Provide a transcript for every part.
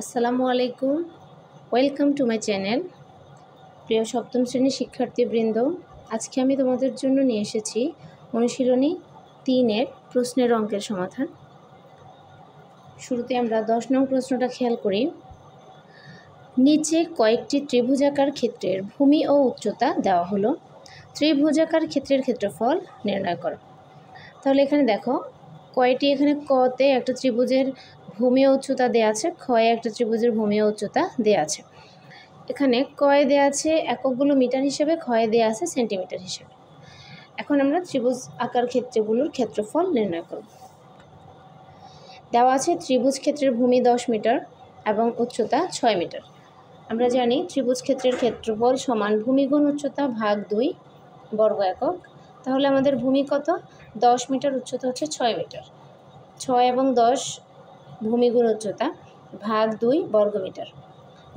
আসসালামু আলাইকুম, welcome to my channel. প্রিয় সপ্তম শ্রেণীর শিক্ষার্থীবৃন্দ, আজকে আমি তোমাদের জন্য নিয়ে এসেছি অনুশীলনী 3-এর প্রশ্নের অঙ্কের সমাধান। শুরুতে আমরা 10 নং প্রশ্নটা খেয়াল করি। নিচে কয়েকটি ত্রিভুজাকার ক্ষেত্রের ভূমি ও উচ্চতা দেওয়া হলো, ত্রিভুজাকার ক্ষেত্রের ক্ষেত্রফল নির্ণয় করো। তাহলে এখানে দেখো কয়টি, এখানে কতে একটা ত্রিভুজের ভূমি ও উচ্চতা দেওয়া আছে, ক্ষয়ে একটা ত্রিভুজের ভূমি ও উচ্চতা দেওয়া আছে। এখানে কয়ে দেওয়া আছে এককগুলো মিটার হিসেবে, ক্ষয়ে দেওয়া আছে সেন্টিমিটার হিসেবে। এখন আমরা ত্রিভুজ আকার ক্ষেত্রগুলোর ক্ষেত্রফল নির্ণয় করব। দেওয়া আছে ত্রিভুজ ক্ষেত্রের ভূমি 10 মিটার এবং উচ্চতা 6 মিটার। আমরা জানি ত্রিভুজ ক্ষেত্রের ক্ষেত্রফল সমান ভূমি গুণ উচ্চতা ভাগ 2 বর্গ একক। তাহলে আমাদের ভূমি কত? 10 মিটার, উচ্চতা হচ্ছে 6 মিটার। 6 এবং 10 ভূমি গুণ উচ্চতা ভাগ 2 বর্গ মিটার।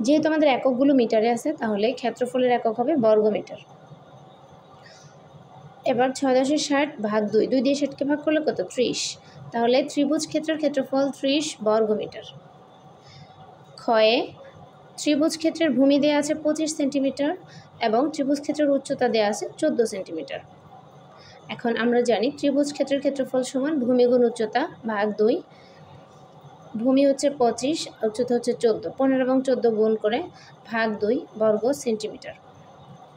যেহেতু আমাদের এককগুলো মিটারে আছে, তাহলে ক্ষেত্রফলের একক হবে বর্গ মিটার। এবার 6 × 10 = 60 ভাগ 2, 2 দিয়ে 60কে ভাগ করলে কত? 30। তাহলে ত্রিভুজ ক্ষেত্রের ক্ষেত্রফল 30 বর্গ মিটার। ক্ষয়ে ত্রিভুজ ক্ষেত্রের ভূমি দেওয়া আছে 25 সেন্টিমিটার এবং ত্রিভুজ ক্ষেত্রের উচ্চতা দেওয়া আছে 14 সেন্টিমিটার। এখন আমরা জানি ত্রিভুজ ক্ষেত্রের ক্ষেত্রফল সমান ভূমি গুণ উচ্চতা ভাগ 2। ভূমি হচ্ছে 25, উচ্চতা হচ্ছে 14, 15 এবং 14 গুণ করে ভাগ 2 বর্গ সেন্টিমিটার।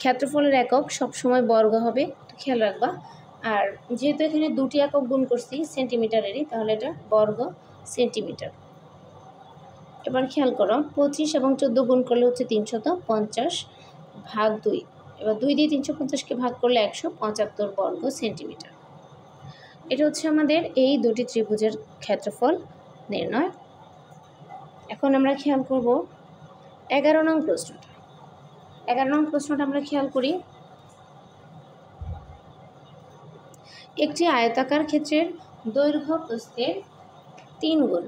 ক্ষেত্রফলের একক সবসময় বর্গ হবে, খেয়াল রাখবা। আর যেহেতু এখানে দুটি একক গুণ করছি সেন্টিমিটারেরই, তাহলে এটা বর্গ সেন্টিমিটার। এবার খেয়াল করো 25 এবং 14 গুণ করলে হচ্ছে 350 ভাগ 2। এবার 2 দিয়ে 350কে ভাগ করলে 175 বর্গ সেন্টিমিটার। এটা হচ্ছে আমাদের এই দুটি ত্রিভুজের ক্ষেত্রফল নির্ণয়। এখন আমরা খেয়াল করব 11 নং প্রশ্নটা। 11 নং প্রশ্নটা আমরা খেয়াল করি। একটি আয়তাকার ক্ষেত্রের দৈর্ঘ্য প্রস্থের 3 গুণ।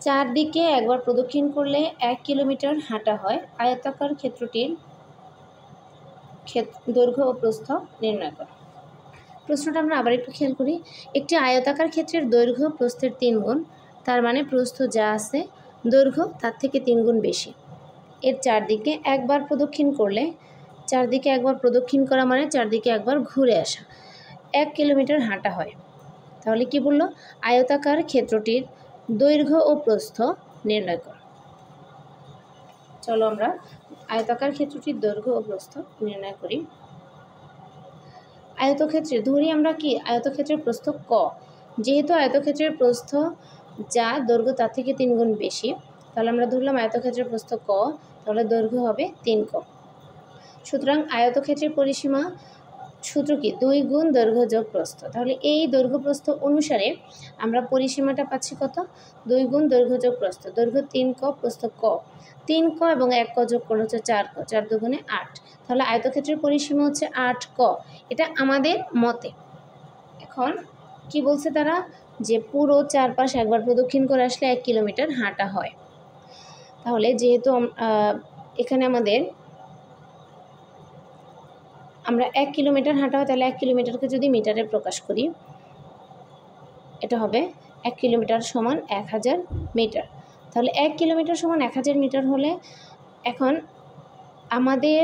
চারদিকে একবার প্রদক্ষিণ করলে 1 কিলোমিটার হাঁটা হয়। আয়তাকার ক্ষেত্রটির দৈর্ঘ্য ও প্রস্থ নির্ণয় করো। প্রশ্নটা আমরা আবার একটু খেয়াল করি। একটি আয়তাকার ক্ষেত্রের দৈর্ঘ্য প্রস্থের 3 গুণ, তার মানে প্রস্থ যা আছে দৈর্ঘ্য তার থেকে 3 গুণ বেশি। এর চারদিকে একবার প্রদক্ষিণ করলে, চারদিকে একবার প্রদক্ষিণ করা মানে চারদিকে একবার ঘুরে আসা, 1 কিলোমিটার হাঁটা হয়। তাহলে কি বললো? আয়তাকার ক্ষেত্রটির দৈর্ঘ্য ও প্রস্থ নির্ণয় করো। চলো আমরা আয়তাকার ক্ষেত্রটির দৈর্ঘ্য ও প্রস্থ নির্ণয় করি। আয়তক্ষেত্রে ধরি আমরা কি আয়তক্ষেত্রের প্রস্থ ক। যেহেতু আয়তক্ষেত্রের প্রস্থ যা দৈর্ঘ্য তার থেকে 3 গুণ বেশি, তাহলে আমরা ধরলাম আয়তক্ষেত্রের প্রস্থ ক, তাহলে দৈর্ঘ্য হবে 3 ক। সুতরাং আয়তক্ষেত্রের পরিসীমা সূত্র কি? 2 গুণ দৈর্ঘ্য যোগ প্রস্থ। তাহলে এই দৈর্ঘ্য প্রস্থ অনুসারে আমরা পরিসীমাটা পাচ্ছি কত? 2 গুণ দৈর্ঘ্য যোগ প্রস্থ। দৈর্ঘ্য 3 ক, প্রস্থ ক। 3 ক এবং 1 ক যোগ করলে হচ্ছে 4 ক, 4 দুগুণে 8। তাহলে আয়তক্ষেত্রের পরিসীমা হচ্ছে 8 ক, এটা আমাদের মতে। এখন কি বলছে তারা? যে পুরো চারপাশ একবার প্রদক্ষিণ করে আসলে 1 কিলোমিটার হাঁটা হয়। তাহলে যেহেতু এখানে আমরা 1 কিলোমিটার হাঁটা হয়, তাহলে 1 কিলোমিটারকে যদি মিটারে প্রকাশ করি, এটা হবে 1 কিলোমিটার সমান 1000 মিটার। তাহলে 1 কিলোমিটার সমান 1000 মিটার হলে এখন আমাদের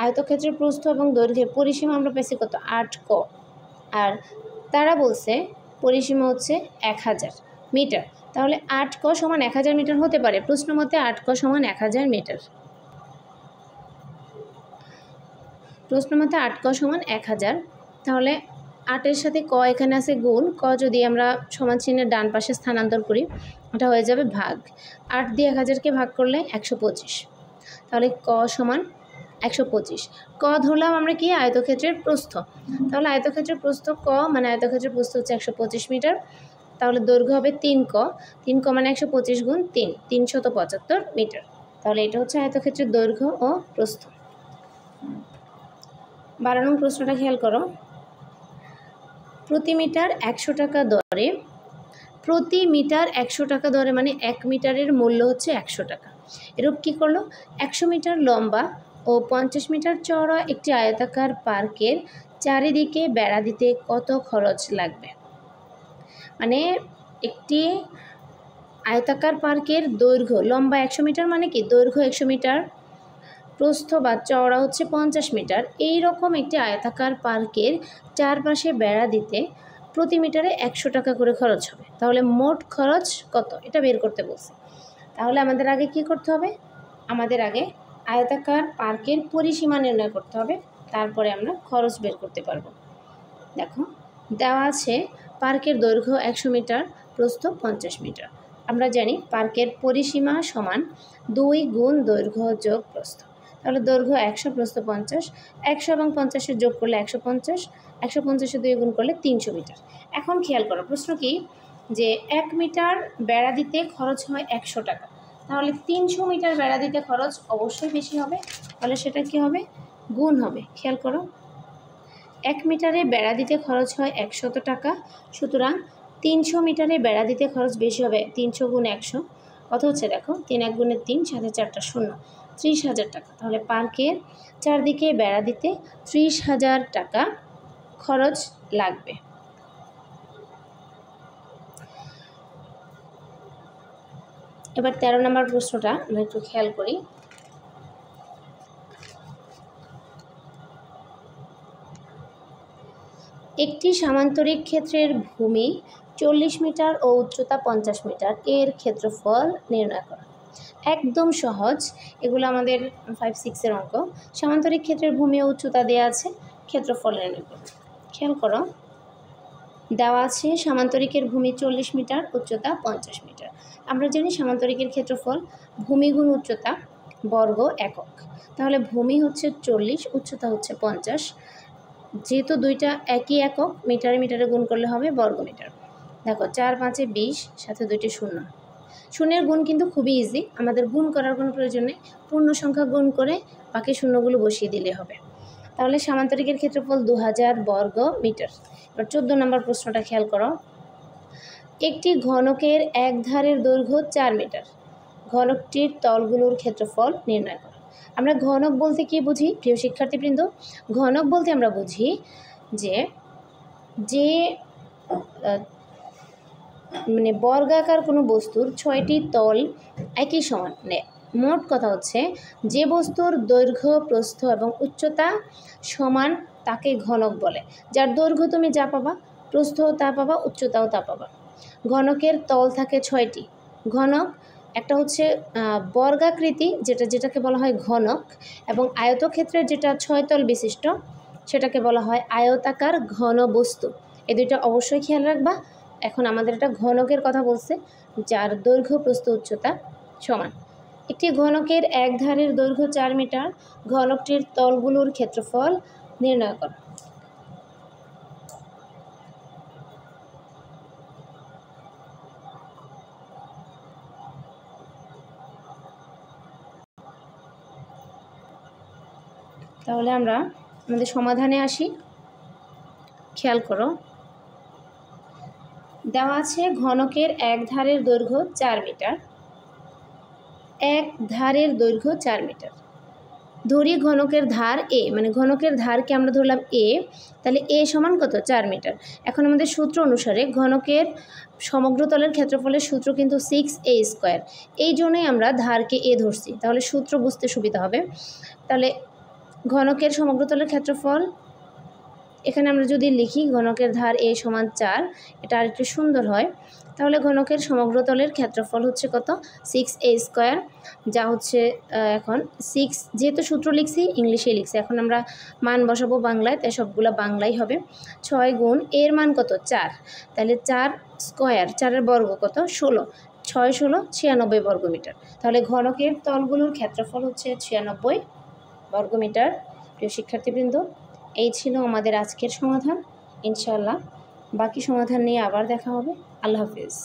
আয়তক্ষেত্রের প্রস্থ এবং দৈর্ঘ্যের পরিসীমা আমরা পেয়েছি কত? 8 ক। আর তারা বলছে পরিসীমা হচ্ছে 1000 মিটার। তাহলে 8 ক সমান 1000 মিটার হতে পারে। প্রশ্ন মতে 8 ক সমান 1000 মিটার। প্রশ্ন মতে 8 ক সমান 1000। তাহলে 8-এর সাথে ক এখানে আছে গুণ, ক যদি আমরা সমান চিহ্নের ডান পাশে স্থানান্তর করি, এটা হয়ে যাবে ভাগ। 8 দিয়ে 1000কে ভাগ করলে 125। তাহলে ক সমান 125। ক ধরলাম আমরা কি? আয়তক্ষেত্রের প্রস্থ। তাহলে আয়তক্ষেত্রের প্রস্থ ক, মানে আয়তক্ষেত্রের প্রস্থ হচ্ছে 125 মিটার। তাহলে দৈর্ঘ্য হবে 3 ক। 3 ক মানে 125 গুণ 3, 375 মিটার। তাহলে এটা হচ্ছে আয়তক্ষেত্রের দৈর্ঘ্য ও প্রস্থ। 12 নং প্রশ্নটা খেয়াল করো। প্রতি মিটার 100 টাকা দরে, প্রতি মিটার 100 টাকা দরে মানে 1 মিটারের মূল্য হচ্ছে 100 টাকা। এরূপ কী করলো? 100 মিটার লম্বা ও 50 মিটার চওড়া একটি আয়তাকার পার্কের চারিদিকে বেড়া দিতে কত খরচ লাগবে? মানে একটি আয়তাকার পার্কের দৈর্ঘ্য লম্বা 100 মিটার মানে কি দৈর্ঘ্য 100 মিটার, প্রস্থ বা চওড়া হচ্ছে 50 মিটার। এই রকম একটি আয়তাকার পার্কের চারপাশে বেড়া দিতে প্রতি মিটারে 100 টাকা করে খরচ হবে। তাহলে মোট খরচ কত এটা বের করতে বলছে। তাহলে আমাদের আগে কি করতে হবে? আমাদের আগে আয়তাকার পার্কের পরিসীমা নির্ণয় করতে হবে, তারপরে আমরা খরচ বের করতে পারবো। দেখো দেওয়া আছে পার্কের দৈর্ঘ্য 100 মিটার, প্রস্থ 50 মিটার। আমরা জানি পার্কের পরিসীমা সমান 2 গুণ দৈর্ঘ্য যোগ প্রস্থ। তাহলে দৈর্ঘ্য 100, প্রস্থ 50, 100 এবং 50 যোগ করলে 150, 150 2 গুণ করলে 300 মিটার। এখন খেয়াল করো প্রশ্ন কি যে 1 মিটার বেড়া দিতে খরচ হয় 100 টাকা, তাহলে 300 মিটার বেড়া দিতে খরচ অবশ্যই বেশি হবে, তাহলে সেটা কি হবে? গুণ হবে। খেয়াল করো 1 মিটারে বেড়া দিতে খরচ হয় 100 টাকা, সুতরাং 300 মিটারে বেড়া দিতে খরচ বেশি হবে। 300 গুণ 100 কত হচ্ছে? দেখো 3 1 গুণে 3, সাথে 4টা শূন্য, 30,000 টাকা। তাহলে পার্কের চারদিকে বেড়া দিতে 30,000 টাকা খরচ লাগবে। এবার 13 নম্বর প্রশ্নটা আমরা একটু খেয়াল করি। একটি সামান্তরিক ক্ষেত্রের ভূমি 40 মিটার ও উচ্চতা 50 মিটার, এর ক্ষেত্রফল নির্ণয় করা। একদম সহজ, এগুলো আমাদের 5-6 অঙ্ক। সামান্তরিক ক্ষেত্রের ভূমি ও উচ্চতা দেওয়া আছে, ক্ষেত্রফল নির্ণয় করো। খেয়াল করো দেওয়া আছে সামান্তরিকের ভূমি 40 মিটার, উচ্চতা 50 মিটার। আমরা জানি সামান্তরিকের ক্ষেত্রফল ভূমি গুণ উচ্চতা বর্গ একক। তাহলে ভূমি হচ্ছে 40, উচ্চতা হচ্ছে 50, যেহেতু দুইটা একই একক, মিটারে মিটারে গুণ করলে হবে বর্গ মিটার। দেখো 4 5 20, সাথে 2টি শূন্য। শূন্যের গুণ কিন্তু খুবই ইজি, আমাদের গুণ করার কোনো প্রয়োজন নেই, পূর্ণ সংখ্যা গুণ করে বাকি শূন্যগুলো বসিয়ে দিলে হবে। তাহলে সামান্তরিকের ক্ষেত্রফল 2000 বর্গ মিটার। এবার 14 নম্বর প্রশ্নটা খেয়াল করো। একটি ঘনকের এক ধারের দৈর্ঘ্য 4 মিটার, ঘনকটির তলগুলোর ক্ষেত্রফল নির্ণয় করো। আমরা ঘনক বলতে কি বুঝি প্রিয় শিক্ষার্থীবৃন্দ? ঘনক বলতে আমরা বুঝি যে মানে বর্গাকার কোনো বস্তুর 6টি তল একই সমান। মোট কথা হচ্ছে যে বস্তুর দৈর্ঘ্য, প্রস্থ এবং উচ্চতা সমান তাকে ঘনক বলে। যার দৈর্ঘ্য তুমি যা পাবা, প্রস্থও তা পাবা, উচ্চতাও তা পাবা। ঘনকের তল থাকে 6টি। ঘনক একটা হচ্ছে বর্গাকৃতি, যেটাকে বলা হয় ঘনক, এবং আয়তক্ষেত্রের যেটা 6 তল বিশিষ্ট সেটাকে বলা হয় আয়তাকার ঘন বস্তু। এই দুইটা অবশ্যই খেয়াল রাখবা। এখন আমাদের এটা ঘনকের কথা বলছে, যার দৈর্ঘ্য, প্রস্থ, উচ্চতা সমান। একটি ঘনকের এক ধারের দৈর্ঘ্য 4 মিটার, ঘনকটির তলগুলোর ক্ষেত্রফল নির্ণয় করো। তাহলে আমরা আমাদের সমাধানে আসি। খেয়াল করো দেওয়া আছে ঘনকের এক ধারের দৈর্ঘ্য 4 মিটার, এক ধারের দৈর্ঘ্য 4 মিটার। ধরি ঘনকের ধার এ, মানে ঘনকের ধারকে আমরা ধরলাম এ, তাহলে এ সমান কত? 4 মিটার। এখন আমাদের সূত্র অনুসারে ঘনকের সমগ্র তলের ক্ষেত্রফলের সূত্র কিন্তু 6a²। এই জন্যই আমরা ধারকে এ ধরছি, তাহলে সূত্র বুঝতে সুবিধা হবে। তাহলে ঘনকের সমগ্র তলের ক্ষেত্রফল এখানে আমরা যদি লিখি ঘনকের ধার এ সমান 4, এটা আরেকটু সুন্দর হয়। তাহলে ঘনকের সমগ্র তলের ক্ষেত্রফল হচ্ছে কত? 6a², যা হচ্ছে এখন 6, যেহেতু সূত্র লিখছি ইংলিশে লিখছি, এখন আমরা মান বসাবো বাংলায়, তাই সবগুলো বাংলাই হবে। 6 গুণ এর মান কত? 4, তাহলে 4 স্কোয়ার, 4-এর বর্গ কত? 16, 6 16 96 বর্গমিটার। তাহলে ঘনকের তলগুলোর ক্ষেত্রফল হচ্ছে 96 বর্গমিটার। প্রিয় শিক্ষার্থীবৃন্দ, এই ছিল আমাদের আজকের সমাধান। ইনশাআল্লাহ বাকি সমাধান নিয়ে আবার দেখা হবে। আল্লাহ হাফিজ।